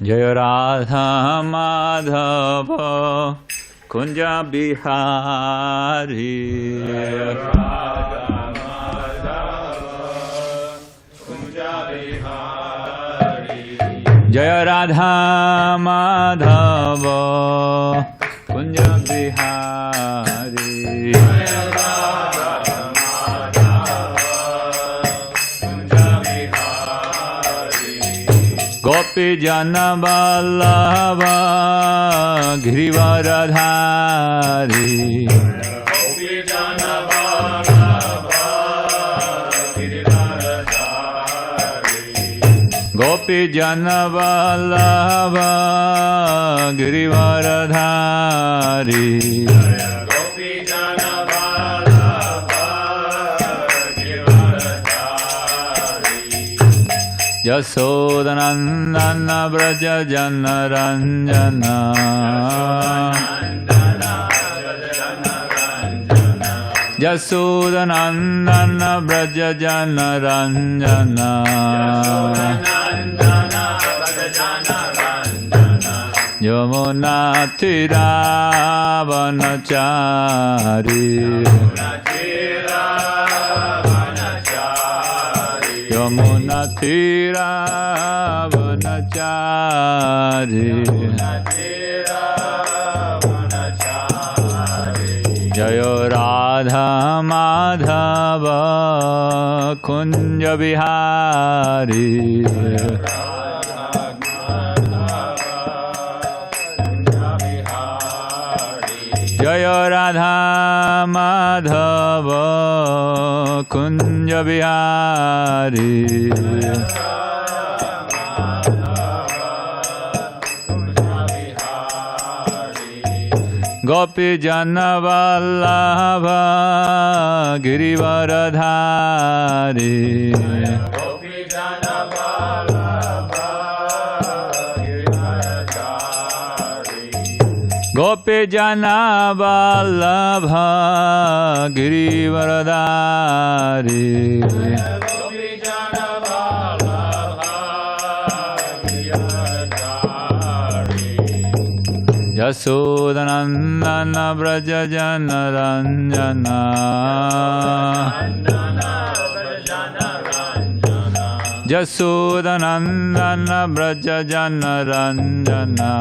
Jaya Radha Madhava Kunja Bihari. Jaya Radha Madhava Kunja Bihari. Jaya Radha Madhava Kunja Bihari. Jaya Radha Gopi Jana Vallabha Girivaradhari. Gopi Jana Vallabha Girivaradhari. Gopi Jana Vallabha Girivaradhari. Gopi Jana Yasodanandana Braja Jana Ranjana. Yasodanandana Braja Jana Ranjana. Yamuna Tiravanachari. Yamuna Tiravanachari. Jaya Radha Madhava Kunja Bihari. Jaya Radha Madhava Kunja Bihari. Gopi Jana Vallabha Girivaradhari. Gopi Jana Vallabha Girivaradhari. Gopi Jana Vallabha Girivaradhari. Yasodanandana Braja Jana Ranjana. Yasodanandana Braja Jana Ranjana.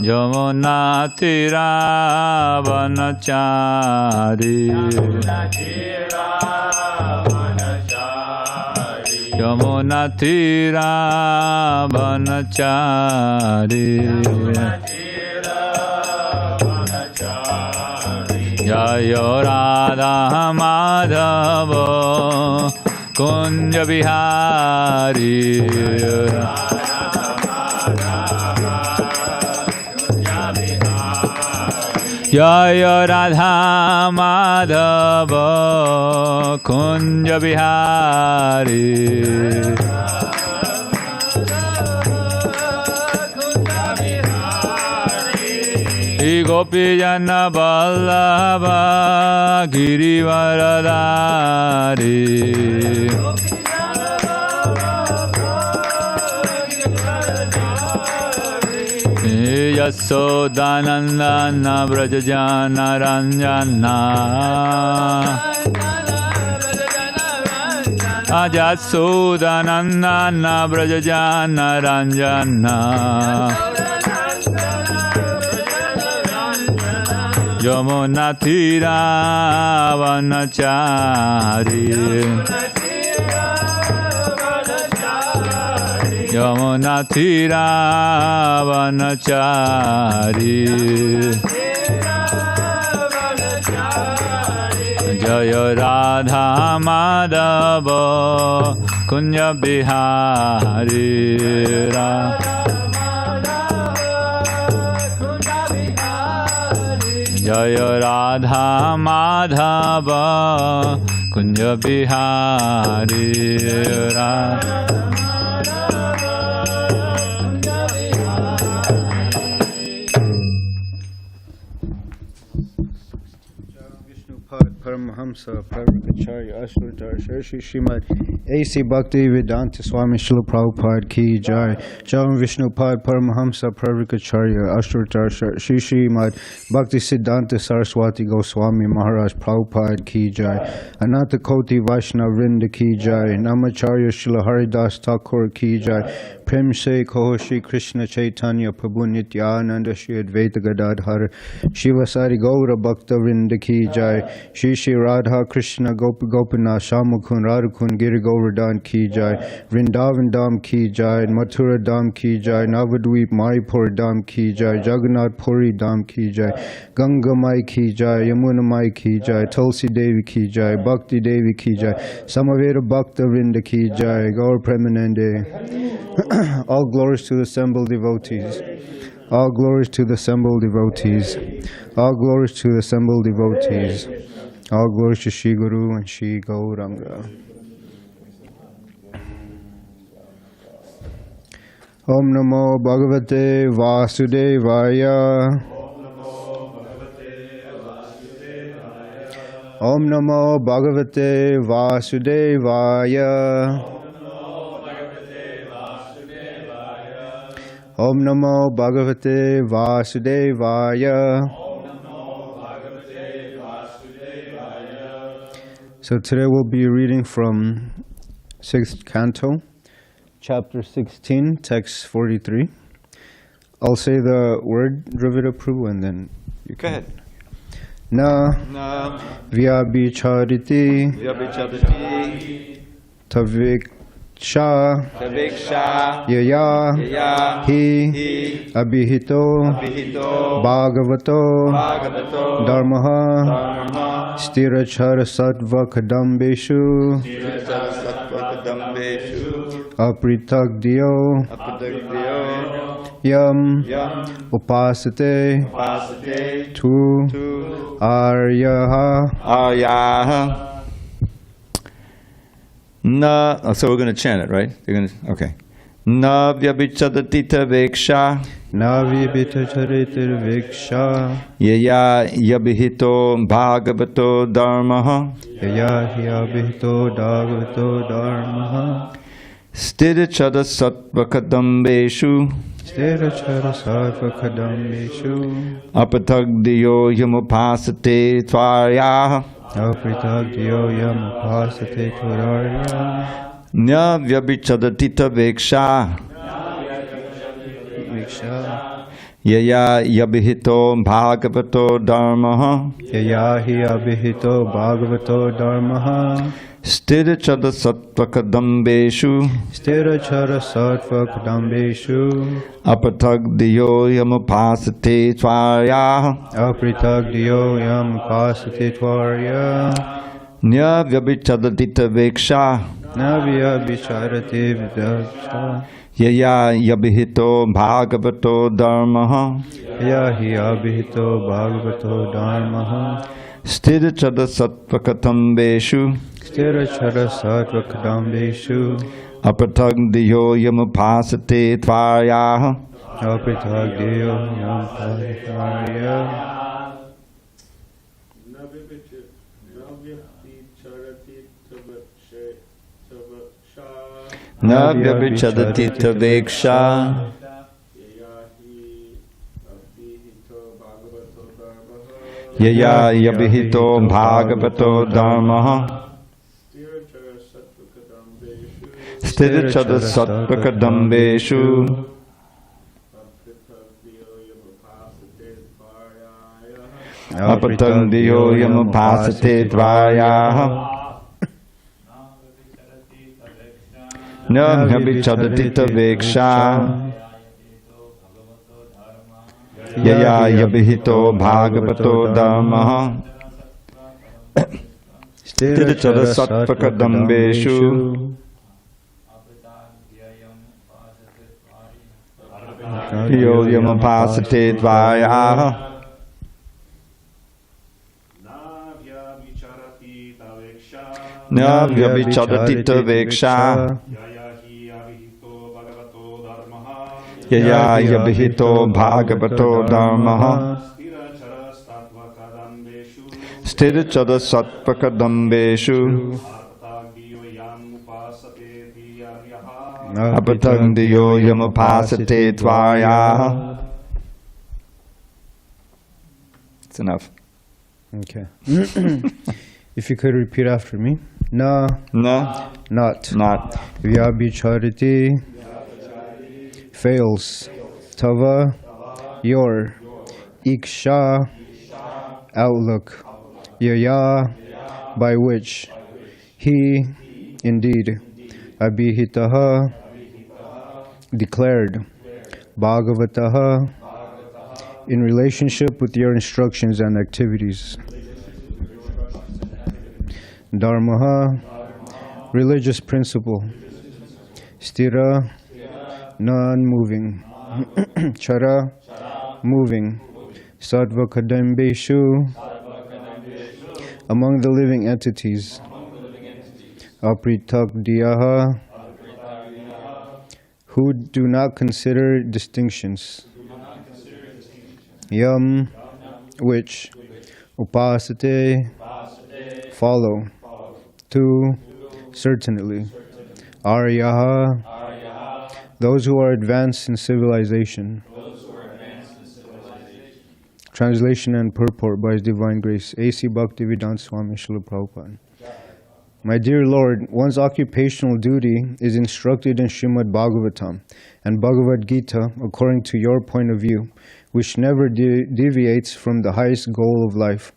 Yamuna Tiravanachari. Yamuna Tiravanachari. Jaya Radha Madhava Kunja Bihari. Jaya Radha Madhava Kunja Bihari. Gopi Jana Vallabha Girivaradhari. Yasodanandana Braja Jana Ranjana. Yasodanandana Braja Jana Ranjana. Yamuna Tiravanachari. Yamuna Tiravanachari. Jaya Radha Madhava Kunja Bihari. Jaya Radha Madhava Kunja Bihari. Pad Paramahamsa Parikacharya Ashvatar Sharshi Srimad A.C. Bhakti Vedanta Swami Srila Prabhupada Ki Jai Javan Vishnu Pad Paramahamsa Parikacharya Ashvatar Sharshi Srimad Bhakti Siddhanta Saraswati Goswami Maharaj Prabhupada Ki Jai Ananta Koti Vaishnava Vrinda Ki Jai Namacharya Srila Haridas Thakur Ki Jai Prem Se Koho Shri Krishna Chaitanya Prabhu Nityananda Shri Advaita Gadadhar Shivasari Gaura Bhakta Vrinda Ki Jai Shri Shri Radha Krishna Gopinath Shamakun Radhakun Giri Govardhan Ki Jai Vrindavan Dham Ki Jai Mathura Dham Ki Jai Navadweep Mayapur Dham Ki Jai Jagannath Puri Dham Ki Jai Ganga Mai Ki Jai Yamuna Mai Ki Jai Tulsi Devi Ki Jai Bhakti Devi Ki Jai Samaveda Bhakta Vrinda Ki Jai Gaur Premanande. All glories to the assembled devotees. All glories to the assembled devotees. All glories to the assembled devotees. All glories to Shri Guru and Shri Gauranga. Om Namo Bhagavate Vasudevaya. Om Namo Bhagavate Vasudevaya. Om Namo Bhagavate Vasudevaya. So today we'll be reading from 6th Canto, Chapter 16, Text 43. I'll say the word, Dravida Prabhu, and then you can. Go ahead. Na vyabhichariti taviksha yaya hi abhihito bhagavato dharmaha sthirachara sattva kadambeshu apritagdiyo yam upasate tu aryaha. Na, so we're going to chant it, right? They're going to, okay. Na vyabhichadatita veksha. Na vyabhichadatita veksha. Yaya yabhito bhagavato dharmaha. Yaya yabhito bhagavato dharmaha. Sthirachara sattva kadambeshu. Sthirachara sattva kadambeshu. Apatagdiyo yamupasate tvaryaha. Apritagdiyo yamupasate tvaryaha. Nya vyabhichadatita veksha. Yaya yabhito bhagavato dharmaha. Yaya yabhito bhagavato dharmaha. Sthirachara sattva kadambeshu. Sthirachara sattva kadambeshu. Apatagdiyo yamupasate tvaryaha. Apritagdiyo yamupasate tvaryaha. Nya vyabhichadatita veksha. Na vyabhicharati vidaksha. Yaya yabhito bhagavato dharmaha. Yaya yabhito bhagavato dharmaha. Sthirachara sattva kadambeshu. Sthirachara sattva kadambeshu. Apatagdiyo yamupasate tvaryaha. Apritagdiyo yamupasate tvaryaha. Na vyabhichadati taveksha. Yaya yabhito bhagavato dharmaha. Sthirachara sattva kadambeshu. Apatagdiyo yamupasate tvaryaha. Na vyabhichadati taveksha. Yaya yabhito bhagavato dharmaha. Sthirachara sattva kadambeshu. Yo yamupasate tvaryaha. Na vyabhichadati taveksha. Yaya yabhito bhagavato dharmaha. Sthirachara Satpakadambeshu Apatangdiyo Yamapasate Tvaya. It's enough. Okay. If you could repeat after me. Na. Na. Not. Not. Vyabhichariti. Fails. Tava. Your. Iksha. Outlook. Yaya. By which. He. Indeed. Abhihitaha. Declared. Bhagavataha. In relationship with your instructions and activities. Dharmaha, religious principle. Sthira, non-moving. Chara, moving. Sattva kadambeshu, among the living entities. Apritagdiyaha, who do not consider distinctions. Yam, which. Upasate, follow. Tu, certainly. Aryaha, those who are advanced in civilization. Translation and purport by His Divine Grace, A.C. Bhaktivedanta Swami Srila Prabhupada. My dear Lord, one's occupational duty is instructed in Srimad Bhagavatam and Bhagavad-gītā according to your point of view, which never deviates from the highest goal of life.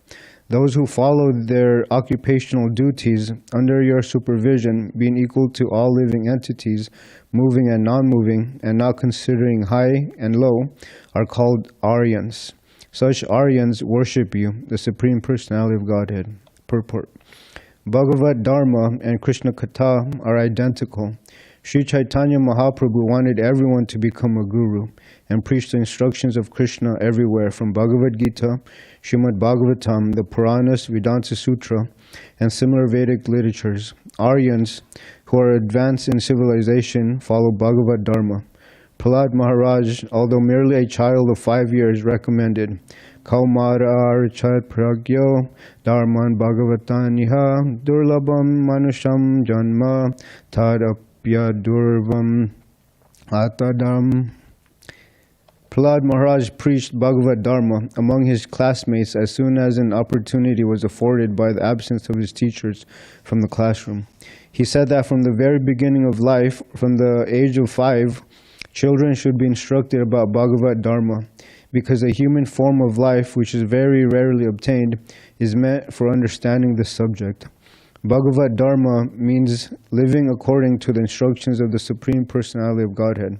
Those who follow their occupational duties under your supervision, being equal to all living entities, moving and non-moving, and not considering high and low, are called Aryans. Such Aryans worship you, the Supreme Personality of Godhead. Purport. Bhagavad Dharma and Krishna Katha are identical. Sri Chaitanya Mahaprabhu wanted everyone to become a guru and preach the instructions of Krishna everywhere, from Bhagavad-gītā, Śrīmad-Bhāgavatam, the Puranas, Vedanta Sutra, and similar Vedic literatures. Aryans, who are advanced in civilization, follow Bhagavad Dharma. Prahlad Maharaj, although merely a child of 5 years, recommended Kaumara Archat Pragyo Dharman Bhagavataniha Durlabam Manusham Janma Tadapya Durvam Atadam. Prahlad Maharaj preached Bhagavad Dharma among his classmates as soon as an opportunity was afforded by the absence of his teachers from the classroom. He said that from the very beginning of life, from the age of 5, children should be instructed about Bhagavad Dharma, because a human form of life, which is very rarely obtained, is meant for understanding the subject. Bhagavad Dharma means living according to the instructions of the Supreme Personality of Godhead.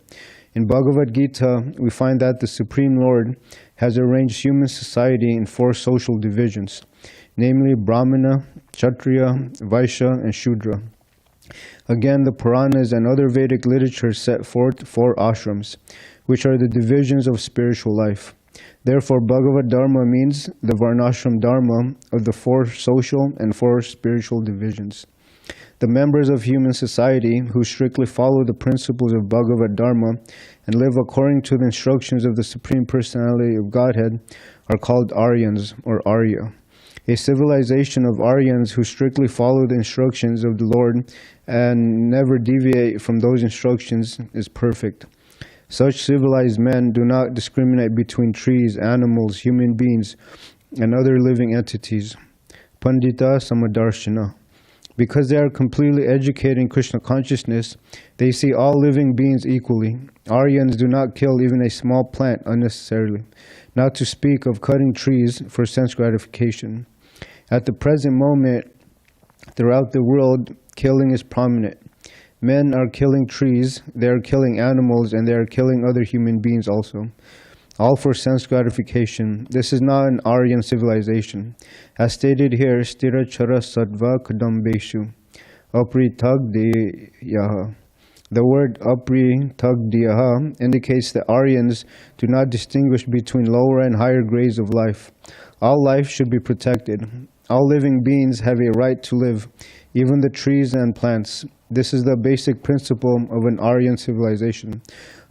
In Bhagavad-gītā, we find that the Supreme Lord has arranged human society in 4 social divisions, namely Brahmana, Kshatriya, Vaishya, and Shudra. Again, the Puranas and other Vedic literature set forth 4 ashrams, which are the divisions of spiritual life. Therefore, Bhagavad Dharma means the Varnashram Dharma of the 4 social and 4 spiritual divisions. The members of human society who strictly follow the principles of Bhagavad Dharma and live according to the instructions of the Supreme Personality of Godhead are called Aryans or Arya. A civilization of Aryans who strictly follow the instructions of the Lord and never deviate from those instructions is perfect. Such civilized men do not discriminate between trees, animals, human beings, and other living entities. Pandita Samadarshana. Because they are completely educated in Krishna consciousness, they see all living beings equally. Aryans do not kill even a small plant unnecessarily, not to speak of cutting trees for sense gratification. At the present moment, throughout the world, killing is prominent. Men are killing trees, they are killing animals, and they are killing other human beings also, all for sense gratification. This is not an Aryan civilization. As stated here, Sthira Chara Sattva Kadambeshu, Apritagdiyaha. The word Apritagdiyaha indicates that Aryans do not distinguish between lower and higher grades of life. All life should be protected. All living beings have a right to live, even the trees and plants. This is the basic principle of an Aryan civilization.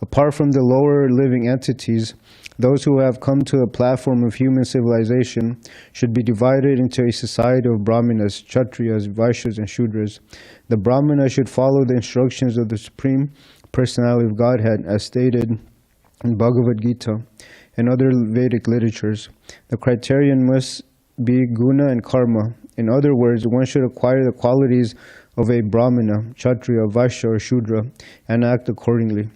Apart from the lower living entities, Those who have come to a platform of human civilization should be divided into a society of Brahmanas, Kshatriyas, Vaishyas, and Shudras. The Brahmana should follow the instructions of the Supreme Personality of Godhead as stated in Bhagavad-gītā and other Vedic literatures. The criterion must be guna and karma. In other words, one should acquire the qualities of a Brahmana, Kshatriya, Vaishya, or Shudra and act accordingly.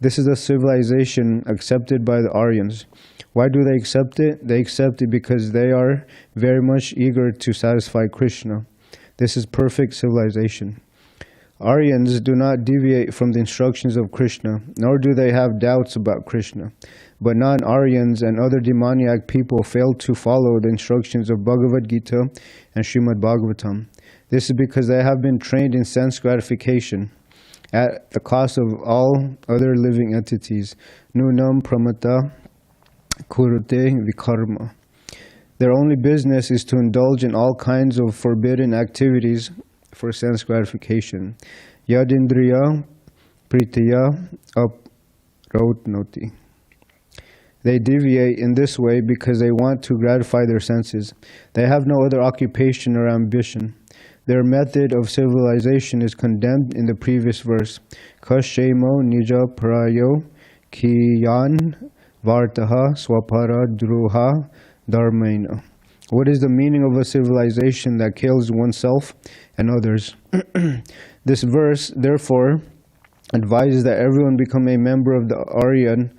This is a civilization accepted by the Aryans. Why do they accept it? They accept it because they are very much eager to satisfy Krishna. This is perfect civilization. Aryans do not deviate from the instructions of Krishna, nor do they have doubts about Krishna. But non-Aryans and other demoniac people fail to follow the instructions of Bhagavad-gītā and Śrīmad-Bhāgavatam. This is because they have been trained in sense gratification at the cost of all other living entities. Nunam pramata kurute vikarma. Their only business is to indulge in all kinds of forbidden activities for sense gratification. Yadindriya pritiya aprotnoti. They deviate in this way because they want to gratify their senses. They have no other occupation or ambition. Their method of civilization is condemned in the previous verse. Kashemo nija prayo kiyan vartaha swapara druha dharmena. What is the meaning of a civilization that kills oneself and others? This verse, therefore, advises that everyone become a member of the Aryan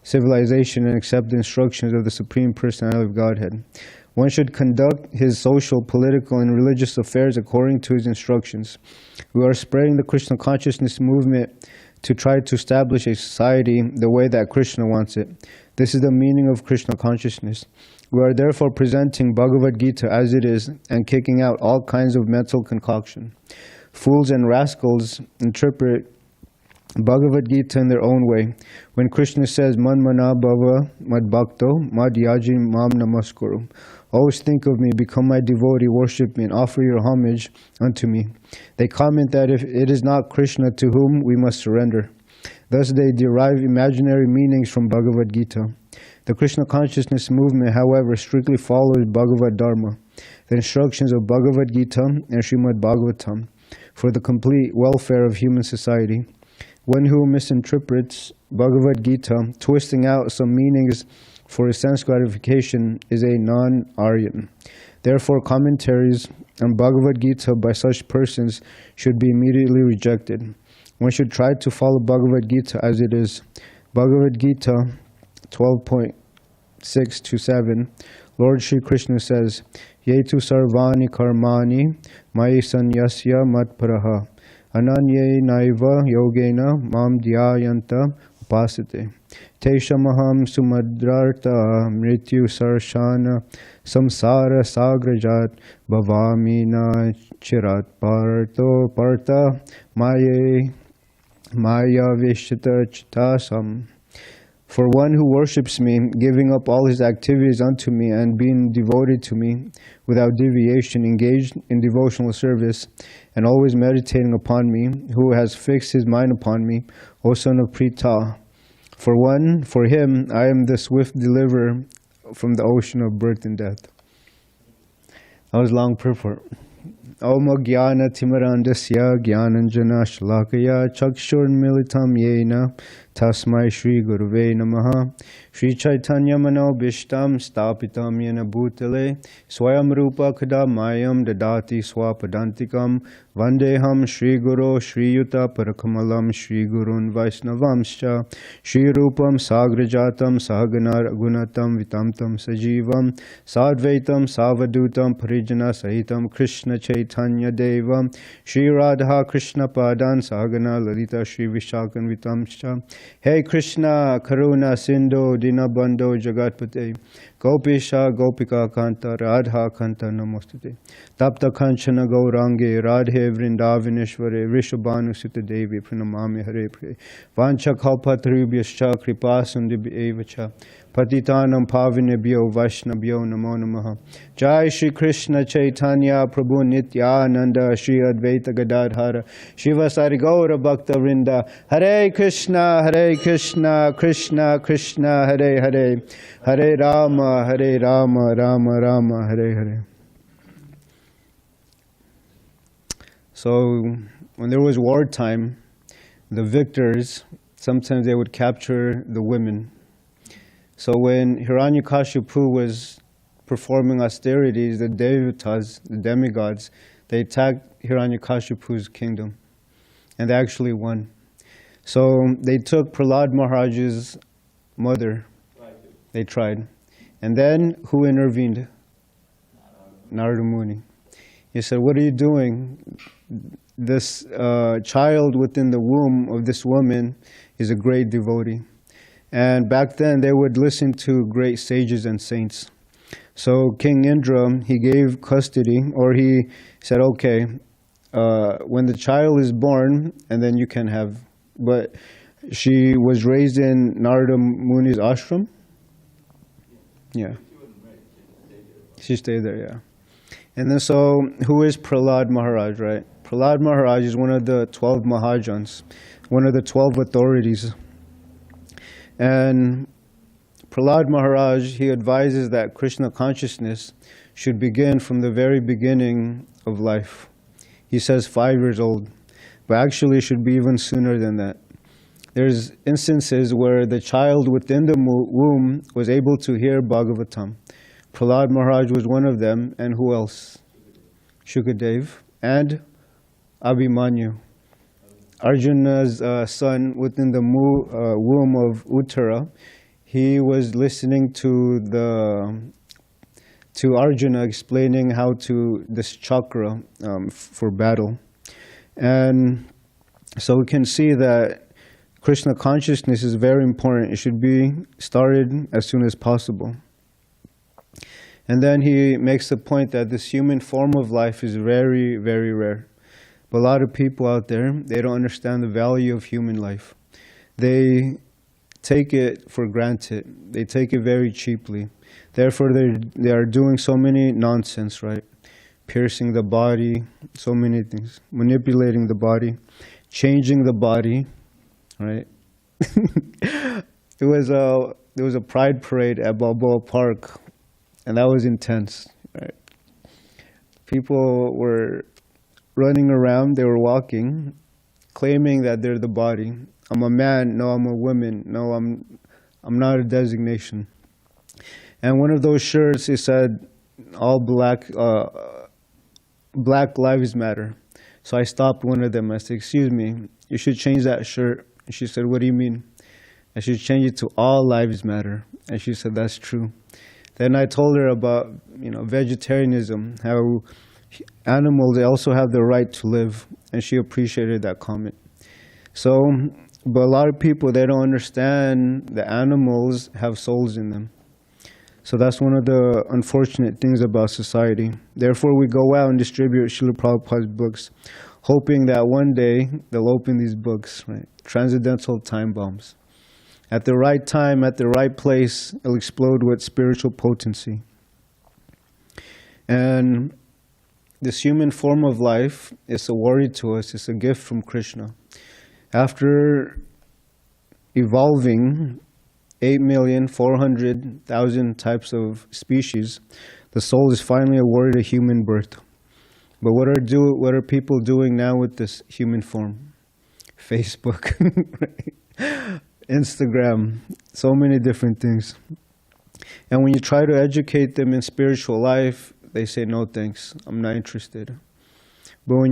civilization and accept the instructions of the Supreme Personality of Godhead. One should conduct his social, political, and religious affairs according to his instructions. We are spreading the Krishna consciousness movement to try to establish a society the way that Krishna wants it. This is the meaning of Krishna consciousness. We are therefore presenting Bhagavad-gītā as it is and kicking out all kinds of mental concoction. Fools and rascals interpret Bhagavad-gītā in their own way. When Krishna says, Manmana bhava mad bhakto mad yaji mam namaskuru. Always think of me, become my devotee, worship me, and offer your homage unto me. They comment that if it is not Krishna to whom we must surrender. Thus they derive imaginary meanings from Bhagavad-gītā. The Krishna consciousness movement, however, strictly follows Bhagavad Dharma, the instructions of Bhagavad-gītā and Śrīmad-Bhāgavatam, for the complete welfare of human society. One who misinterprets Bhagavad-gītā, twisting out some meanings for his sense gratification, is a non-Aryan. Therefore, commentaries on Bhagavad-gītā by such persons should be immediately rejected. One should try to follow Bhagavad-gītā as it is. Bhagavad-gītā 12.6-7, Lord Shri Krishna says, Yetu sarvani karmani mai sanyasya matparaha ananye naiva yogena mam dhyayanta upasate teshamaham sumadrarta mrityu sarshana samsara sagrajat bhavamina chirat parta maya vishita chitasam. For one who worships me, giving up all his activities unto me and being devoted to me without deviation, engaged in devotional service, and always meditating upon me, who has fixed his mind upon me, O son of Pritha. For him, I am the swift deliverer from the ocean of birth and death. That was long purport. Om Jnana Timarandasya Jnananjana Shalakaya Chakshurmilitam Yena Tasmai Shri Guruve Namaha Shri Chaitanya Manobishtam Stapitam Yena Bhutale Swayam Rupa Kadamayam Dadati Swapadantikam Vandeham Shri Guru Shri Yuta Parakamalam Shri Gurun Vaisnavamscha Shri Rupam Sagrajatam Sahagana Gunatam Vitamtam Sajivam Sadvaitam Savadutam Parijana Sahitam Krishna Chaitanya Devam Shri Radha Krishna Padan Sahagana Lalita Shri Vishakan Vitamscha. Hey Krishna, Karuna Sindhu Dinabandho Jagatpate, Gopisha Gopika Kanta Radha Kanta Namostute. Tapta Kanchana Gaurange Radhe Vrindavaneshware Rishabhanu Sita Devi Pranamami Hare Pre. Vancha Kalpatarubhyascha Kripa Sundibhi Evacha. Patitanam Pavinebhyo Vaishnabhyo Namo Namaha. Jai Shri Krishna Chaitanya Prabhu Nityananda Shri Advaita Gadadhara Shivasari Gaura Bhakta Vrinda. Hare Krishna Krishna Krishna Hare Hare Hare Rama Rama Rama Hare Hare. So when there was wartime, the victors, sometimes they would capture the women. So when Hiranyakashipu was performing austerities, the Devatas, the demigods, they attacked Hiranyakashipu's kingdom. And they actually won. So they took Prahlad Maharaj's mother. They tried. And then who intervened? Narada Muni. He said, what are you doing? This child within the womb of this woman is a great devotee. And back then they would listen to great sages and saints. So King Indra, he gave custody, or he said, okay, when the child is born, and then you can have, but she was raised in Narada Muni's ashram. Yeah. She stayed there, yeah. And then so, who is Prahlad Maharaj, right? Prahlad Maharaj is one of the 12 Mahajans, one of the 12 authorities. And Prahlad Maharaj, he advises that Krishna consciousness should begin from the very beginning of life. He says 5 years old, but actually it should be even sooner than that. There's instances where the child within the womb was able to hear Bhagavatam. Prahlad Maharaj was one of them, and who else? Shukadev and Abhimanyu. Arjuna's son within the womb of Uttara, he was listening to Arjuna explaining how to this chakra for battle. And so we can see that Krishna consciousness is very important. It should be started as soon as possible. And then he makes the point that this human form of life is very, very rare. But a lot of people out there, they don't understand the value of human life. They take it for granted. They take it very cheaply. Therefore, they are doing so many nonsense, right? Piercing the body, so many things. Manipulating the body, changing the body, right? There was a pride parade at Balboa Park, and that was intense, right? People were running around, they were walking, claiming that they're the body. I'm a man, no, I'm a woman, no, I'm not a designation. And one of those shirts, it said, all black lives matter. So I stopped one of them. I said, excuse me, you should change that shirt. And she said, what do you mean? I should change it to all lives matter. And she said, that's true. Then I told her about, vegetarianism, how animals, they also have the right to live. And she appreciated that comment. So, but a lot of people, they don't understand the animals have souls in them. So that's one of the unfortunate things about society. Therefore, we go out and distribute Srila Prabhupada's books, hoping that one day they'll open these books, right? Transcendental time bombs. At the right time, at the right place, it'll explode with spiritual potency. And this human form of life is awarded to us. It's a gift from Krishna. After evolving 8,400,000 types of species, the soul is finally awarded a human birth. But what are people doing now with this human form? Facebook, right? Instagram, so many different things. And when you try to educate them in spiritual life, they say, no thanks, I'm not interested. But when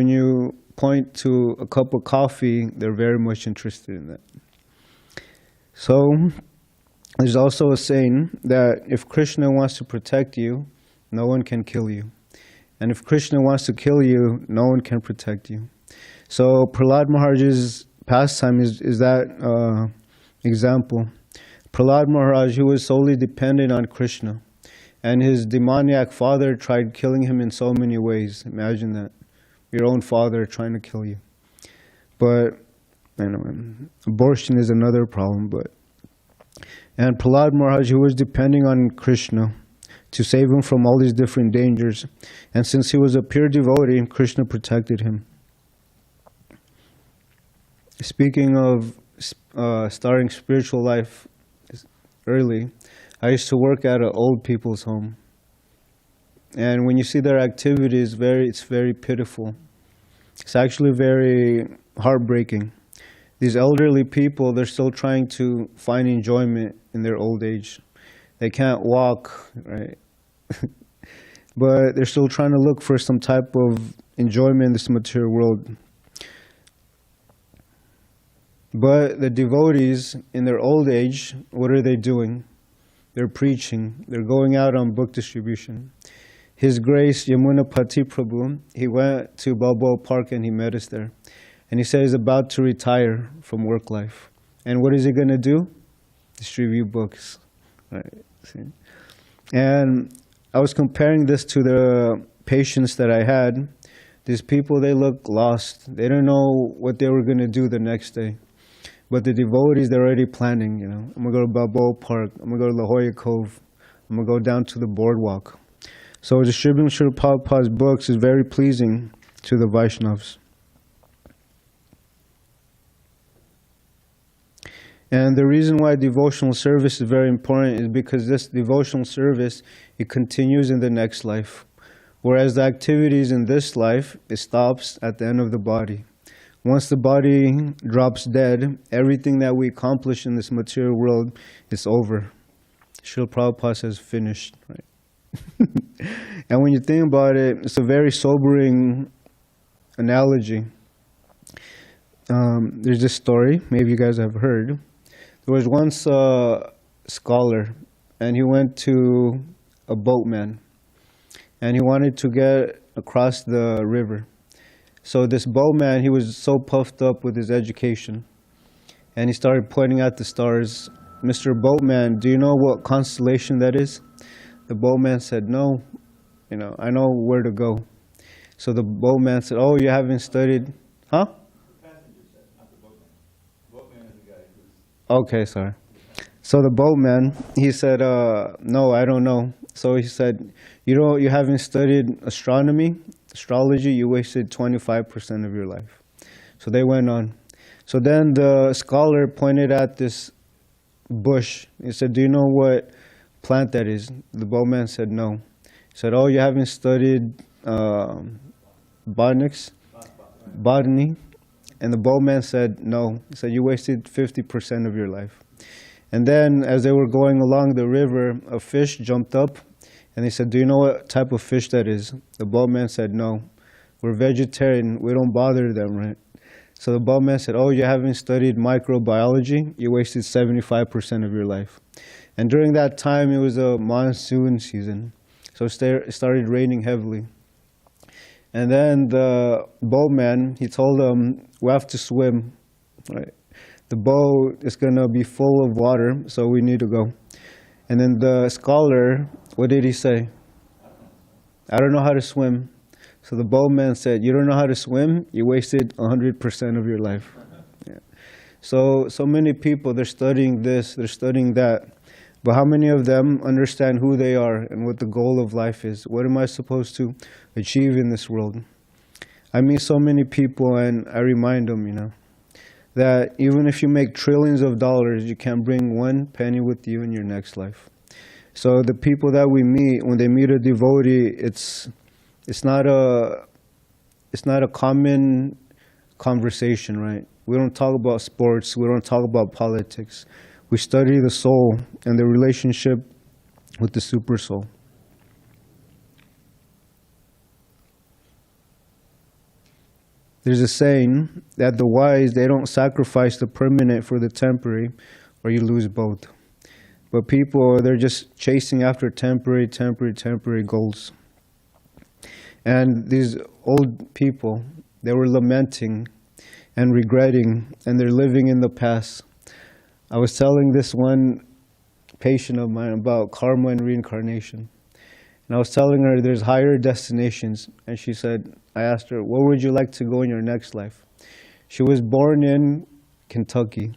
you point to a cup of coffee, they're very much interested in that. So there's also a saying that if Krishna wants to protect you, no one can kill you. And if Krishna wants to kill you, no one can protect you. So Prahlad Maharaj's pastime is that example. Prahlad Maharaj, who was solely dependent on Krishna, and his demoniac father tried killing him in so many ways. Imagine that. Your own father trying to kill you. But, abortion is another problem. And Prahlad Maharaj, who was depending on Krishna to save him from all these different dangers. And since he was a pure devotee, Krishna protected him. Speaking of starting spiritual life early, I used to work at an old people's home. And when you see their activities, it's very pitiful. It's actually very heartbreaking. These elderly people, they're still trying to find enjoyment in their old age. They can't walk, right? But they're still trying to look for some type of enjoyment in this material world. But the devotees, in their old age, what are they doing? They're preaching. They're going out on book distribution. His Grace Yamunapati Prabhu, he went to Balboa Park and he met us there. And he said he's about to retire from work life. And what is he going to do? Distribute books. Right. See? And I was comparing this to the patients that I had. These people, they look lost. They don't know what they were going to do the next day. But the devotees, they're already planning, I'm going to go to Balboa Park. I'm going to go to La Jolla Cove. I'm going to go down to the boardwalk. So distributing Srila Prabhupada's books is very pleasing to the Vaishnavas. And the reason why devotional service is very important is because this devotional service, it continues in the next life. Whereas the activities in this life, it stops at the end of the body. Once the body drops dead, everything that we accomplish in this material world is over. Srila Prabhupada says finished. Right? And when you think about it, it's a very sobering analogy. There's this story, maybe you guys have heard. There was once a scholar, and he went to a boatman, and he wanted to get across the river. So this boatman, he was so puffed up with his education, and he started pointing at the stars. Mr. Boatman, do you know what constellation that is? The boatman said, no, I know where to go. So the boatman said, oh, you haven't studied, huh? The passenger said, not the boatman. The boatman is the guy who's... Okay, sorry. So the boatman, he said, no, I don't know. So he said, you haven't studied astronomy, astrology, you wasted 25% of your life. So they went on. So then the scholar pointed at this bush. He said, do you know what plant that is? The boatman said, no. He said, oh, you haven't studied botany? And the boatman said, no. He said, you wasted 50% of your life. And then as they were going along the river, a fish jumped up, and he said, do you know what type of fish that is? The boatman said, no. We're vegetarian. We don't bother them, right? So the boatman said, oh, you haven't studied microbiology? You wasted 75% of your life. And during that time, it was a monsoon season. So it started raining heavily. And then the boatman, he told them, we have to swim, right? The boat is going to be full of water, so we need to go. And then the scholar, what did he say? I don't know how to swim. So the boatman said, you don't know how to swim? You wasted 100% of your life. Yeah. So many people, they're studying this, they're studying that. But how many of them understand who they are and what the goal of life is? What am I supposed to achieve in this world? I meet so many people, and I remind them, that even if you make trillions of dollars, you can't bring one penny with you in your next life. So the people that we meet, when they meet a devotee, it's not a common conversation, right? We don't talk about sports. We don't talk about politics. We study the soul and the relationship with the super soul. There's a saying that the wise, they don't sacrifice the permanent for the temporary, or you lose both. But people, they're just chasing after temporary goals. And these old people, they were lamenting and regretting, and they're living in the past. I was telling this one patient of mine about karma and reincarnation. And I was telling her there's higher destinations. And she said, I asked her, where would you like to go in your next life? She was born in Kentucky.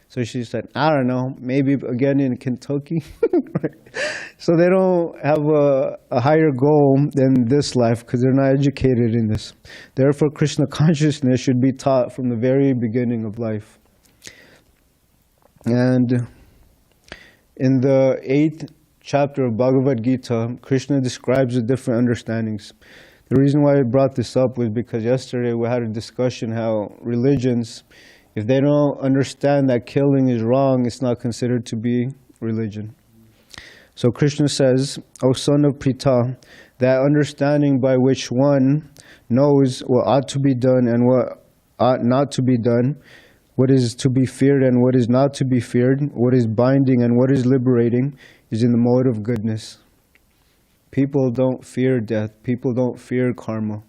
So she said, I don't know, maybe again in Kentucky. So they don't have a higher goal than this life because they're not educated in this. Therefore, Krishna consciousness should be taught from the very beginning of life. And in the 8th chapter of Bhagavad-gītā, Krishna describes the different understandings. The reason why I brought this up was because yesterday we had a discussion how religions, if they don't understand that killing is wrong, it's not considered to be religion. So Krishna says, O son of Pritha, that understanding by which one knows what ought to be done and what ought not to be done, what is to be feared and what is not to be feared, what is binding and what is liberating, is in the mode of goodness. People don't fear death. People don't fear karma.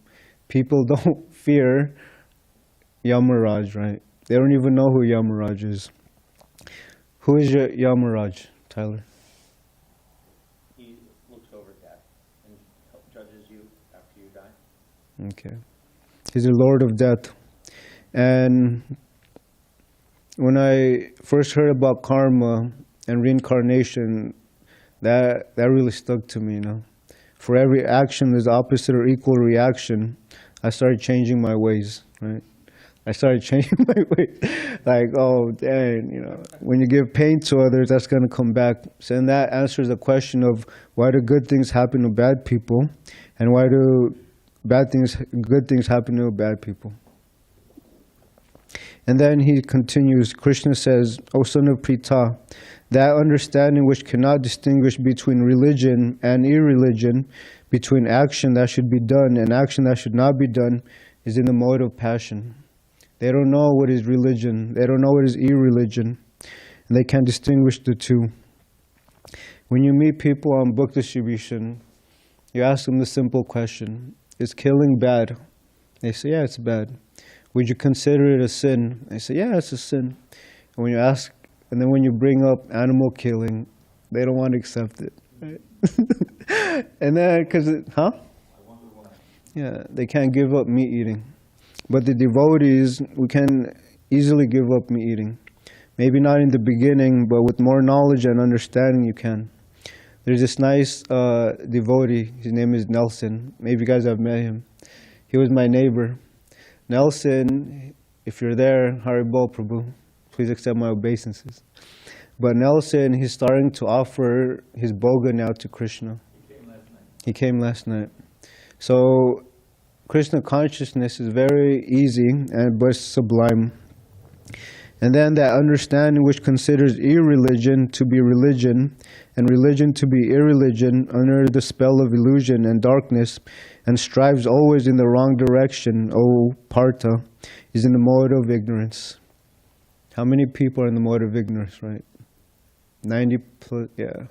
People don't fear Yamaraj, right? They don't even know who Yamaraj is. Who is Yamaraj, Tyler? He looks over death and judges you after you die. Okay. He's the Lord of Death. And when I first heard about karma and reincarnation, that really stuck to me, you know. For every action, there's opposite or equal reaction. I started changing my ways, right? I started changing my ways. Like, oh, dang, you know, when you give pain to others, that's going to come back. So then that answers the question of why do good things happen to bad people, and why do good things happen to bad people. And then he continues, Krishna says, O son of Pritha, that understanding which cannot distinguish between religion and irreligion, between action that should be done and action that should not be done, is in the mode of passion. They don't know what is religion. They don't know what is irreligion. And they can't distinguish the two. When you meet people on book distribution, you ask them the simple question, is killing bad? They say, yeah, it's bad. Would you consider it a sin? They say, yeah, it's a sin. And when you ask, and then when you bring up animal killing, they don't want to accept it. Right? And then, yeah, they can't give up meat eating. But the devotees, we can easily give up meat eating. Maybe not in the beginning, but with more knowledge and understanding, you can. There's this nice devotee. His name is Nelson. Maybe you guys have met him. He was my neighbor. Nelson, if you're there, Hari Bol Prabhu, please accept my obeisances. But Nelson, he's starting to offer his bhoga now to Krishna. He came last night. So Krishna consciousness is very easy but sublime. And then that understanding which considers irreligion to be religion and religion to be irreligion under the spell of illusion and darkness and strives always in the wrong direction, O Partha, is in the mode of ignorance. How many people are in the mode of ignorance, right? 90 plus, yeah.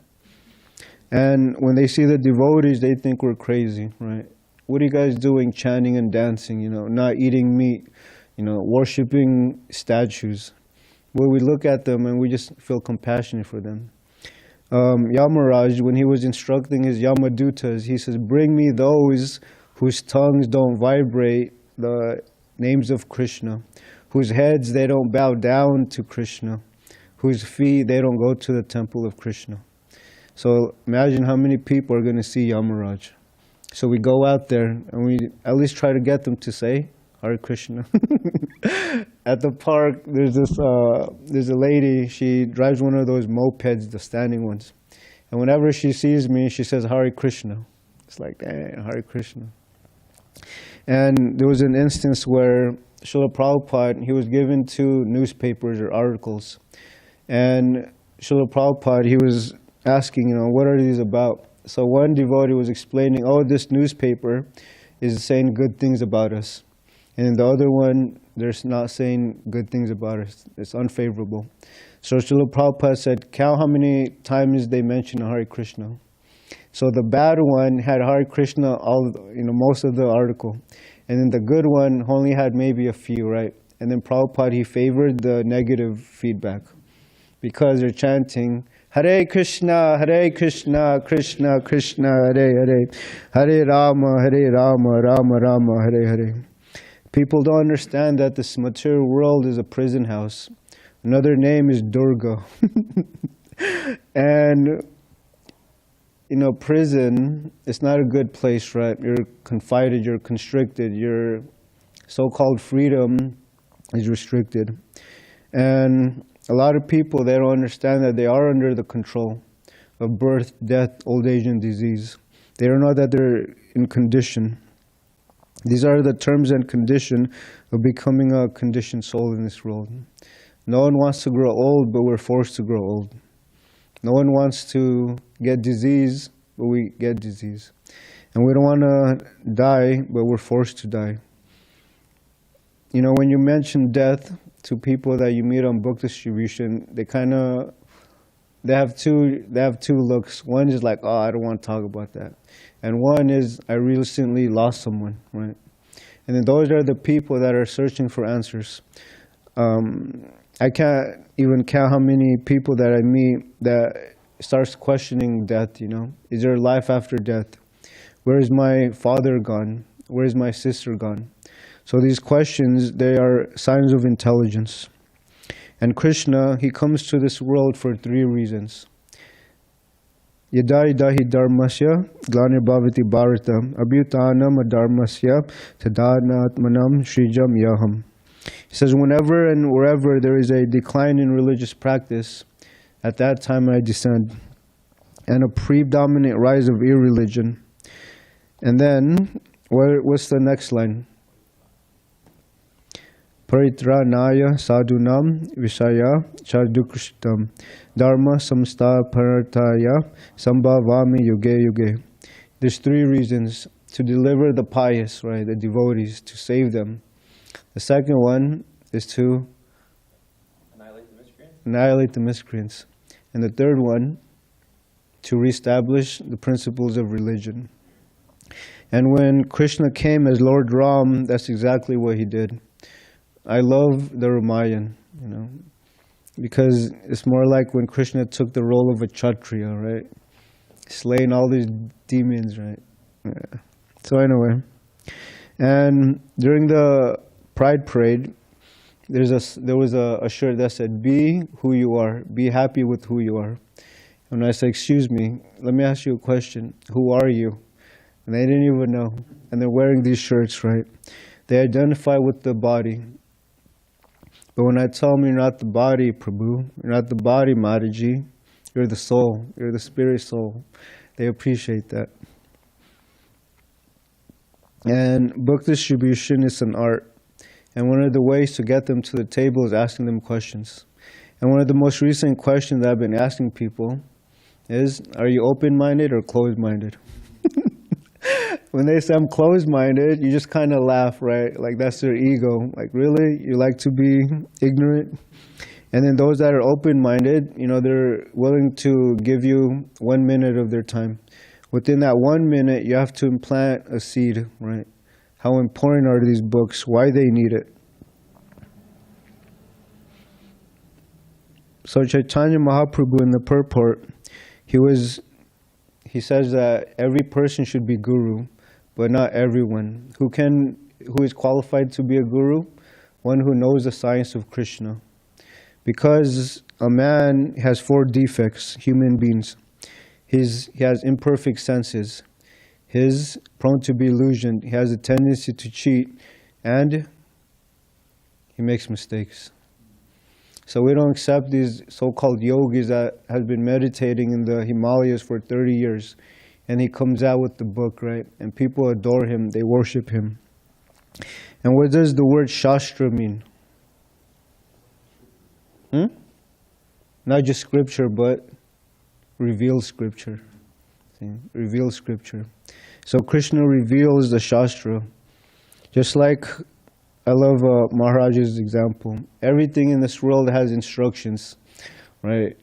And when they see the devotees, they think we're crazy, right? What are you guys doing chanting and dancing, you know, not eating meat, you know, worshipping statues? Well, we look at them and we just feel compassionate for them. Yamaraj, when he was instructing his Yamadutas, he says, bring me those whose tongues don't vibrate the names of Krishna, whose heads they don't bow down to Krishna, whose feet they don't go to the temple of Krishna. So imagine how many people are going to see Yamaraj. So we go out there and we at least try to get them to say Hare Krishna. At the park, there's a lady, she drives one of those mopeds, the standing ones. And whenever she sees me, she says Hare Krishna. It's like, dang, Hare Krishna. And there was an instance where Srila Prabhupada, he was given 2 newspapers or articles. And Srila Prabhupada, he was asking, you know, what are these about? So one devotee was explaining, oh, this newspaper is saying good things about us. And the other one, they're not saying good things about us. It's unfavorable. So Srila Prabhupada said, count how many times they mention Hare Krishna. So the bad one had Hare Krishna most of the article. And then the good one only had maybe a few, right? And then Prabhupada, he favored the negative feedback. Because they're chanting Hare Krishna, Krishna Krishna, Hare Hare, Hare Rama, Rama Rama, Hare Hare. People don't understand that this material world is a prison house. Another name is Durga. And, you know, prison, it's not a good place, right? You're confined, you're constricted, your so-called freedom is restricted. And a lot of people, they don't understand that they are under the control of birth, death, old age, and disease. They don't know that they're in condition. These are the terms and condition of becoming a conditioned soul in this world. No one wants to grow old, but we're forced to grow old. No one wants to get disease, but we get disease. And we don't want to die, but we're forced to die. You know, when you mention death to people that you meet on book distribution, they have two looks. One is like, oh, I don't want to talk about that. And one is, I recently lost someone, right? And then those are the people that are searching for answers. I can't even count how many people that I meet that starts questioning death, you know? Is there life after death? Where is my father gone? Where is my sister gone? So these questions, they are signs of intelligence. And Krishna, he comes to this world for 3 reasons. Yada idahi dharmasya glanibhavati bharata abhyutanam adharmasya tadanatmanam srijam yaham. He says, whenever and wherever there is a decline in religious practice, at that time I descend, and a predominant rise of irreligion. And then, what's the next line? Paritranaya sadhunam vishaya chadukshtam dharma samsthaparataya sambhavami yuge yuge. There's 3 reasons to deliver the pious, right, the devotees, to save them. The second one is to annihilate the miscreants. And the third one, to reestablish the principles of religion. And when Krishna came as Lord Ram, that's exactly what he did. I love the Ramayan, you know, because it's more like when Krishna took the role of a Kshatriya, right? Slaying all these demons, right? Yeah. So anyway, and during the Pride Parade, there was a shirt that said, be who you are, be happy with who you are. And I said, excuse me, let me ask you a question. Who are you? And they didn't even know. And they're wearing these shirts, right? They identify with the body. But when I tell them you're not the body, Prabhu, you're not the body, Mataji, you're the soul, you're the spirit soul, they appreciate that. And book distribution is an art. And one of the ways to get them to the table is asking them questions. And one of the most recent questions that I've been asking people is, are you open-minded or closed-minded? When they say I'm closed-minded, you just kind of laugh, right? Like that's their ego. Like, really? You like to be ignorant? And then those that are open-minded, you know, they're willing to give you 1 minute of their time. Within that 1 minute, you have to implant a seed, right? How important are these books? Why they need it? So Chaitanya Mahaprabhu in the purport, he says that every person should be guru, but not everyone. Who is qualified to be a guru? One who knows the science of Krishna. Because a man has 4 defects, human beings. He has imperfect senses. He's prone to be illusioned. He has a tendency to cheat, and he makes mistakes. So we don't accept these so-called yogis that have been meditating in the Himalayas for 30 years. And he comes out with the book, right? And people adore him, they worship him. And what does the word Shastra mean? Not just scripture, but revealed scripture. See? Revealed scripture. So Krishna reveals the Shastra. Just like, I love Maharaj's example. Everything in this world has instructions, right?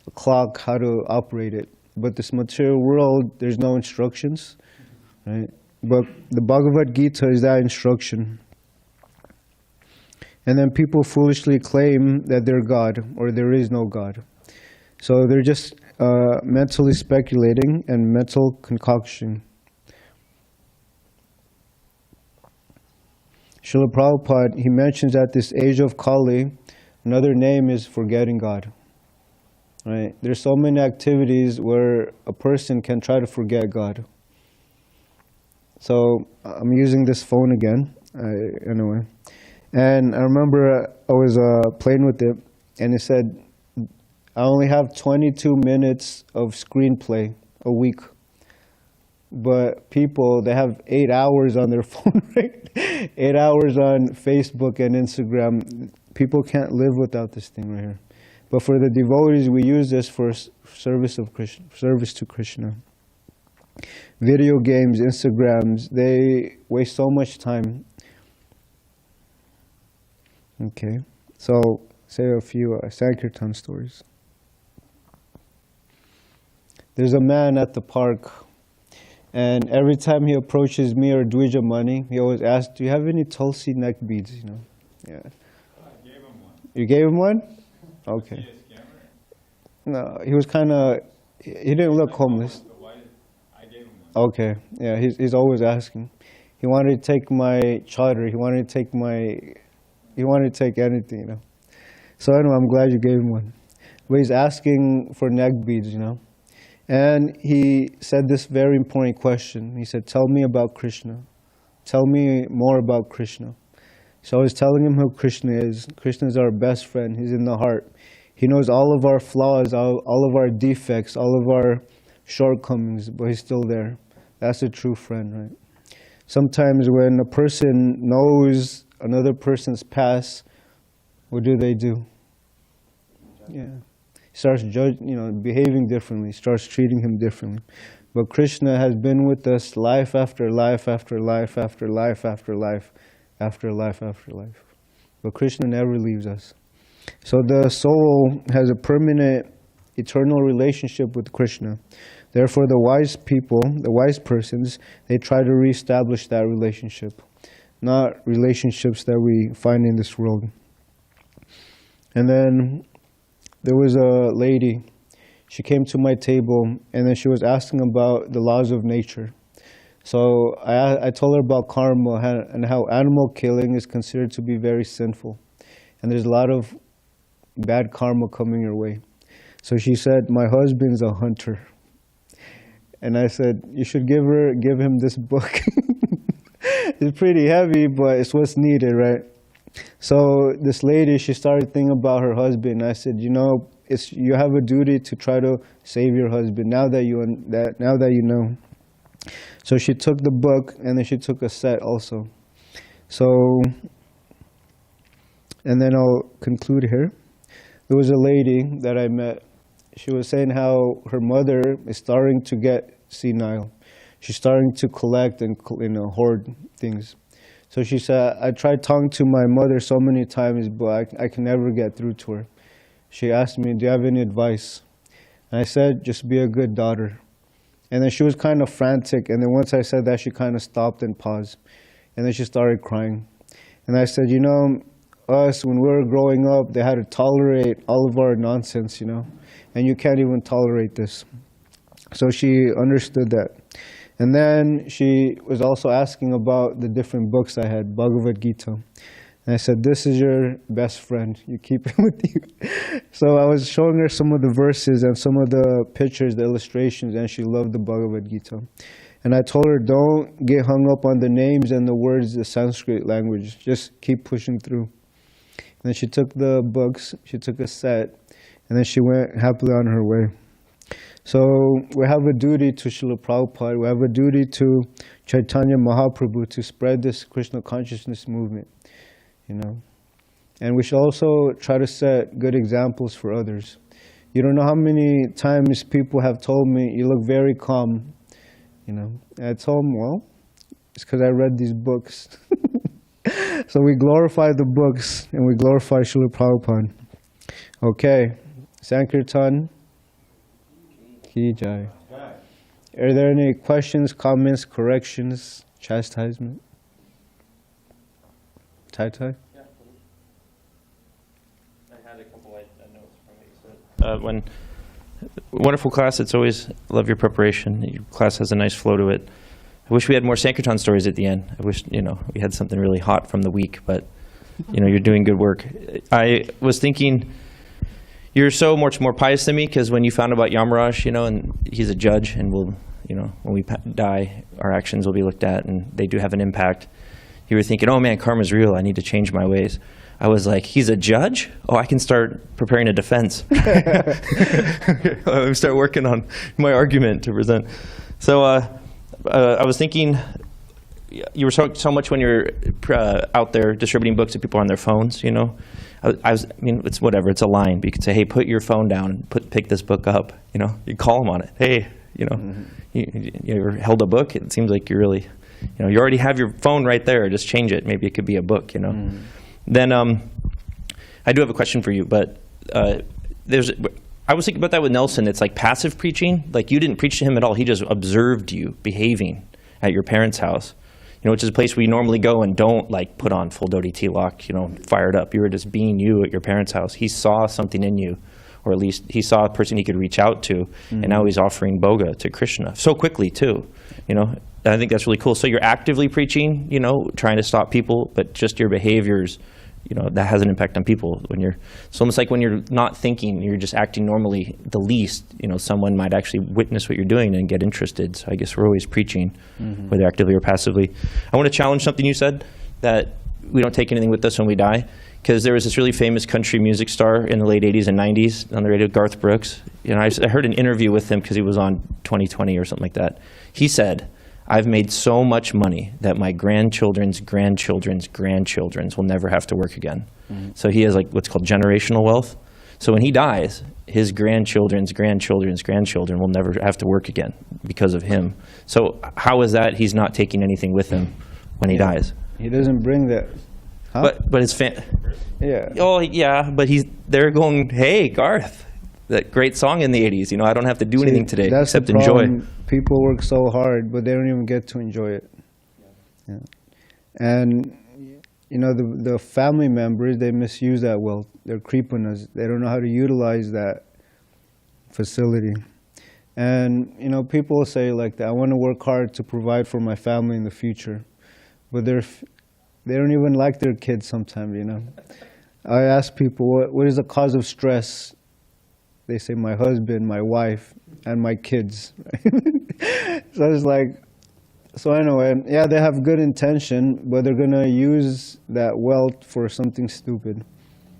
The clock, how to operate it. But this material world, there's no instructions, right? But the Bhagavad-gītā is that instruction. And then people foolishly claim that they're God, or there is no God. So they're just mentally speculating and mental concoction. Srila Prabhupada, he mentions that this age of Kali, another name is forgetting God. Right? There's so many activities where a person can try to forget God. So I'm using this phone again, anyway. And I remember I was playing with it, and it said, I only have 22 minutes of screenplay a week. But people, they have 8 hours on their phone, right? 8 hours on Facebook and Instagram. People can't live without this thing right here. But for the devotees, we use this for service to Krishna. Video games, Instagrams, they waste so much time. Okay, so say a few Sankirtan stories. There's a man at the park, and every time he approaches me or Dvija Mani, he always asks, do you have any Tulsi neck beads? You know? Yeah. I gave him one. You gave him one? Okay. Is he a scammer? No, he was kind of, he didn't look homeless. But why I gave him one. Okay, yeah, he's always asking. He wanted to take my charter, he wanted to take anything, you know. So anyway, I'm glad you gave him one. But he's asking for neck beads, you know. And he said this very important question. He said, tell me about Krishna. Tell me more about Krishna. So I was telling him who Krishna is. Krishna is our best friend. He's in the heart. He knows all of our flaws, all of our defects, all of our shortcomings, but he's still there. That's a true friend, right? Sometimes when a person knows another person's past, what do? Yeah. Starts behaving differently, starts treating him differently. But Krishna has been with us life after life after life after life after life after life after life. But Krishna never leaves us. So the soul has a permanent, eternal relationship with Krishna. Therefore, the wise people, the wise persons, they try to reestablish that relationship, not relationships that we find in this world. And then there was a lady, she came to my table, and then she was asking about the laws of nature. So I told her about karma and how animal killing is considered to be very sinful. And there's a lot of bad karma coming your way. So she said, my husband's a hunter. And I said, you should give him this book. It's pretty heavy, but it's what's needed, right? So this lady, she started thinking about her husband. I said, you have a duty to try to save your husband now that you know. So she took the book, and then she took a set also. So, and then I'll conclude here. There was a lady that I met. She was saying how her mother is starting to get senile. She's starting to collect and hoard things. So she said, I tried talking to my mother so many times, but I can never get through to her. She asked me, do you have any advice? And I said, just be a good daughter. And then she was kind of frantic, and then once I said that, she kind of stopped and paused. And then she started crying. And I said, us, when we were growing up, they had to tolerate all of our nonsense, and you can't even tolerate this. So she understood that. And then she was also asking about the different books I had, Bhagavad-gītā. And I said, this is your best friend. You keep it with you. So I was showing her some of the verses and some of the pictures, the illustrations, and she loved the Bhagavad-gītā. And I told her, don't get hung up on the names and the words, the Sanskrit language. Just keep pushing through. And then she took the books, she took a set, and then she went happily on her way. So we have a duty to Srila Prabhupada, we have a duty to Chaitanya Mahaprabhu to spread this Krishna consciousness movement, And we should also try to set good examples for others. You don't know how many times people have told me, you look very calm, And I told them, well, it's because I read these books. So we glorify the books and we glorify Srila Prabhupada. Okay, Sankirtan. Ki Jai. Are there any questions, comments, corrections, chastisement? Tai? Yeah. I had a couple of notes from what you said. When Wonderful class. It's always, love your preparation. Your class has a nice flow to it. I wish we had more Sankirtan stories at the end. I wish, we had something really hot from the week, but, you're doing good work. I was thinking, you're so much more pious than me, because when you found about Yamaraj, and he's a judge, and we'll, when we die, our actions will be looked at, and they do have an impact. You were thinking, oh man, karma's real. I need to change my ways. I was like, he's a judge? Oh, I can start preparing a defense. I'll start working on my argument to present. So I was thinking, you were so much when you're out there distributing books to people on their phones, it's whatever, it's a line. But you could say, hey, put your phone down, pick this book up, you call them on it. Hey, you ever held a book? It seems like you're really, you already have your phone right there, just change it. Maybe it could be a book, Then I do have a question for you, but I was thinking about that with Nelson. It's like passive preaching. Like you didn't preach to him at all. He just observed you behaving at your parents' house, which is a place where you normally go and don't like put on full Dodi Tilak, fired up. You were just being you at your parents' house. He saw something in you, or at least he saw a person he could reach out to, and now he's offering Boga to Krishna so quickly too, I think that's really cool. So you're actively preaching, trying to stop people, but just your behaviors, that has an impact on people. It's almost like when you're not thinking, you're just acting normally, the least, someone might actually witness what you're doing and get interested. So I guess we're always preaching, whether actively or passively. I want to challenge something you said, that we don't take anything with us when we die, because there was this really famous country music star in the late 80s and 90s on the radio, Garth Brooks. I heard an interview with him because he was on 2020 or something like that. He said, I've made so much money that my grandchildren's grandchildren's grandchildren's will never have to work again. So he has like what's called generational wealth. So when he dies, his grandchildren's grandchildren's grandchildren will never have to work again because of him. So how is that he's not taking anything with him when he dies? He doesn't bring that. Huh? But his yeah. Oh yeah, but they're going, hey Garth, that great song in the 80s. I don't have to do anything today except enjoy. People work so hard, but they don't even get to enjoy it. Yeah. And the family members, they misuse that wealth. They're creeping us. They don't know how to utilize that facility. And people say like that, I want to work hard to provide for my family in the future, but they don't even like their kids sometimes. I ask people, what is the cause of stress? They say my husband, my wife, and my kids. So it's like, so anyway, yeah, they have good intention, but they're going to use that wealth for something stupid.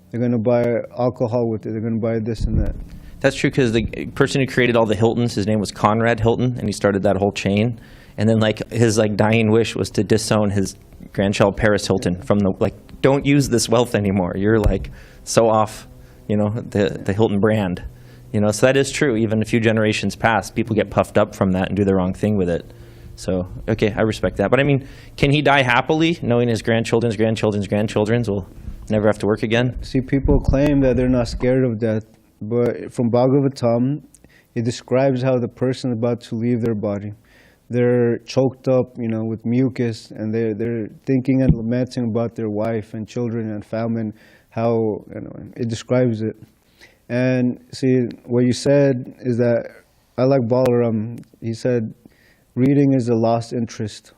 They're going to buy alcohol with it. They're going to buy this and that. That's true, because the person who created all the Hiltons, his name was Conrad Hilton, and he started that whole chain. And then his dying wish was to disown his grandchild Paris Hilton from don't use this wealth anymore. You're so off, the Hilton brand. So that is true. Even a few generations past, people get puffed up from that and do the wrong thing with it. So, okay, I respect that. But I mean, can he die happily, knowing his grandchildren's grandchildren's grandchildren's will never have to work again? See, people claim that they're not scared of death, but from Bhagavatam, it describes how the person is about to leave their body. They're choked up, with mucus, and they're thinking and lamenting about their wife and children and family, and how it describes it. And see, what you said is that, I like Balaram, he said, reading is a lost interest.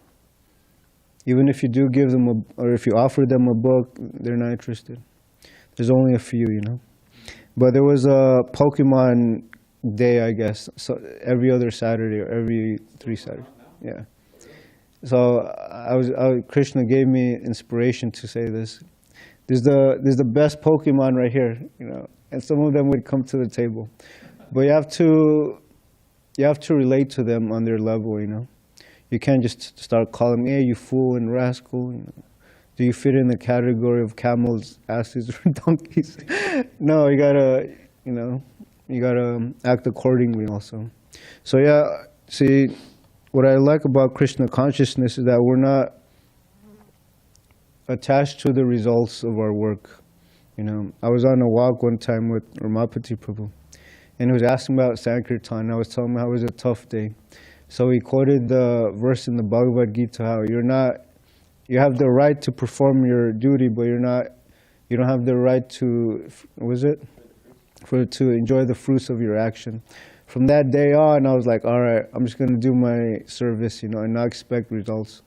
Even if you do give them or if you offer them a book, they're not interested. There's only a few, But there was a Pokemon day, I guess, so every other Saturday or every 3 Saturdays. Yeah. So Krishna gave me inspiration to say this. There's the best Pokemon right here, and some of them would come to the table, but you have to relate to them on their level, You can't just start calling me, hey, you fool and rascal. Do you fit in the category of camels, asses, or donkeys? No, you gotta act accordingly also. So yeah, see, what I like about Krishna consciousness is that we're not attached to the results of our work. I was on a walk one time with Ramapati Prabhu, and he was asking about Sankirtan. I was telling him how it was a tough day. So he quoted the verse in the Bhagavad-gītā, how you have the right to perform your duty, but you don't have the right to, to enjoy the fruits of your action. From that day on, I was like, all right, I'm just going to do my service, you know, and not expect results.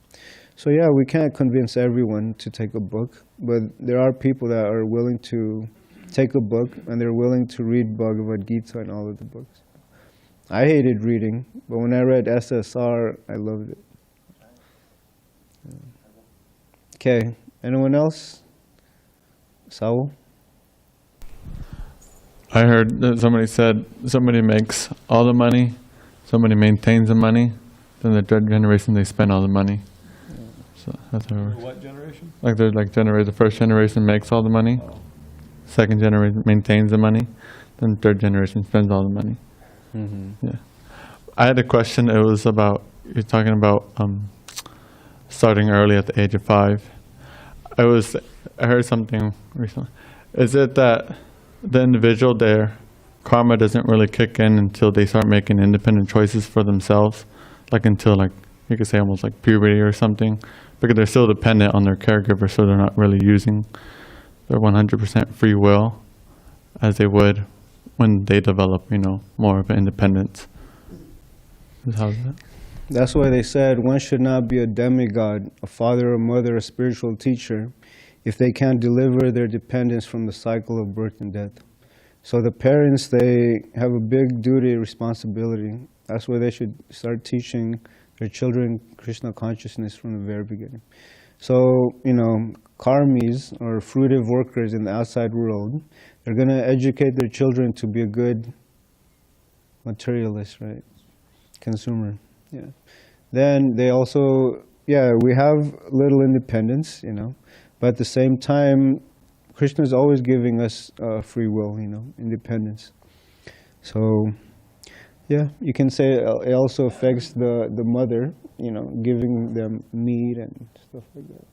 So yeah, we can't convince everyone to take a book, but there are people that are willing to take a book and they're willing to read Bhagavad-gītā and all of the books. I hated reading, but when I read SSR, I loved it. Okay, anyone else? Saul? I heard that somebody said somebody makes all the money, somebody maintains the money, then the third generation they spend all the money. So that's how it works. What generation? Like the first generation makes all the money, second generation maintains the money, then third generation spends all the money. Mm-hmm. Yeah. I had a question. It was about, you're talking about starting early at the age of 5. I heard something recently. Is it that the individual, their karma doesn't really kick in until they start making independent choices for themselves, like until, like, you could say almost like puberty or something, because they're still dependent on their caregiver, so they're not really using their 100% free will as they would when they develop, you know, more of an independence. How's that? That's why they said one should not be a demigod, a father or mother, a spiritual teacher, if they can't deliver their dependents from the cycle of birth and death. So the parents, they have a big duty, responsibility. That's why they should start teaching their children Krishna consciousness from the very beginning. So, you know, karmis, or fruitive workers in the outside world, they're going to educate their children to be a good materialist, right? Consumer, yeah. Then they also, yeah, we have little independence, you know, but at the same time, Krishna is always giving us free will, you know, independence. So, yeah, you can say it also affects the mother, you know, giving them meat and stuff like that.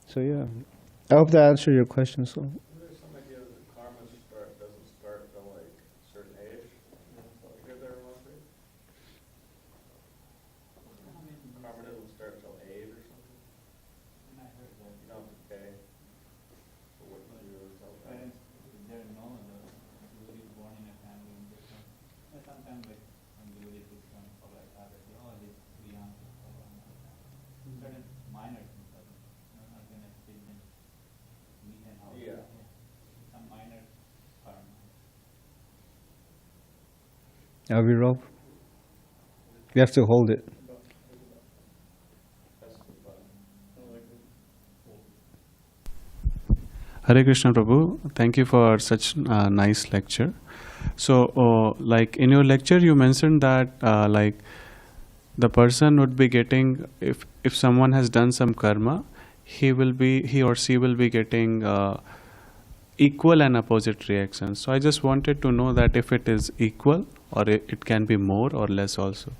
So, yeah, I hope that answered your question, so. Is there some idea that the karma doesn't start until like a certain age? Like, is there one for you? Karma doesn't start until 8 or something? I heard that. You don't have to pay for what you do yourself. Parents, they're known, devotee is born in a family in Krishna. Sometimes like when devotee is born for like all these 3 answers for certain minor things, not going to feed them meat and all. Yeah. Some minor karma. Avirov, you have to hold it. Hare Krishna Prabhu, thank you for such a nice lecture. So, like in your lecture, you mentioned that like the person would be getting, if someone has done some karma, he or she will be getting equal and opposite reactions. So I just wanted to know that if it is equal, or it can be more or less also.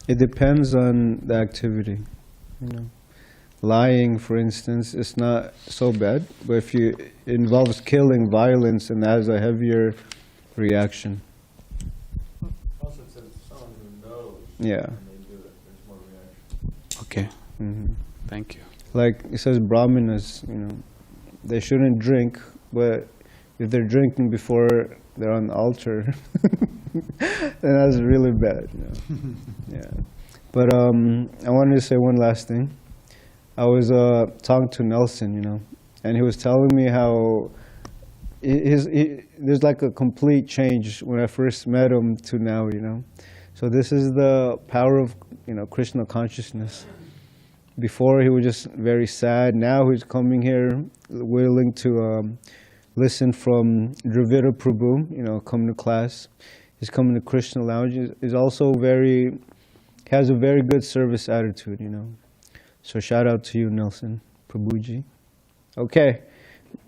It depends on the activity, you know. Lying, for instance, is not so bad, but if it involves killing, violence, and has a heavier reaction. Also, it says someone who knows Yeah. when they do it, there's more reaction. Okay, Mm-hmm. thank you. Like it says, brahmanas, you know, they shouldn't drink, but if they're drinking before they're on the altar, then that's really bad. You know? Yeah. But I wanted to say one last thing. I was talking to Nelson, you know, and he was telling me how there's like a complete change when I first met him to now, you know. So this is the power of, you know, Krishna consciousness. Before he was just very sad. Now he's coming here willing to listen from Deviate Prabhu, you know, come to class. He's coming to Krishna Lounge. He's also has a very good service attitude, you know. So shout out to you, Nelson Prabhuji. Okay,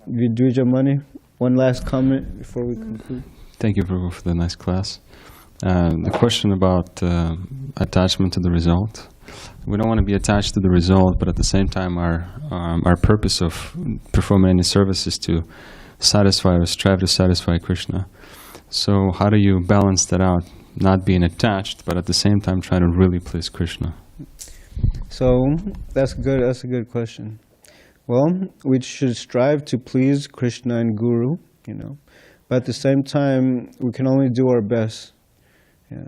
Viduja Mani, one last comment before we conclude. Thank you, Prabhu, for the nice class. The question about attachment to the result. We don't want to be attached to the result, but at the same time, our purpose of performing any service is to satisfy or strive to satisfy Krishna. So how do you balance that out? Not being attached, but at the same time trying to really please Krishna. So that's good. That's a good question. Well, we should strive to please Krishna and Guru, you know, But at the same time, we can only do our best. Yeah.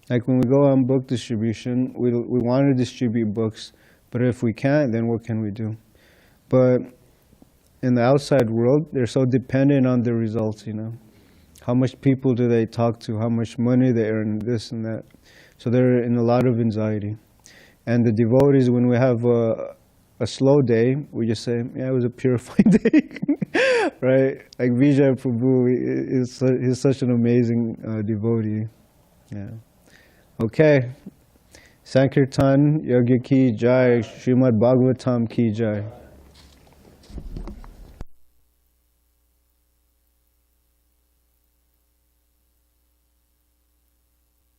Like when we go on book distribution, we want to distribute books, but if we can't, then what can we do? But in the outside world, they're so dependent on the results, you know. How much people do they talk to? How much money they earn, this and that. So they're in a lot of anxiety. And the devotees, when we have a slow day, we just say, yeah, it was a purified day, right? Like Vijay Prabhu, he's such an amazing devotee. Yeah. Okay. Sankirtan Yagya ki jai, Srimad Bhagavatam ki jai.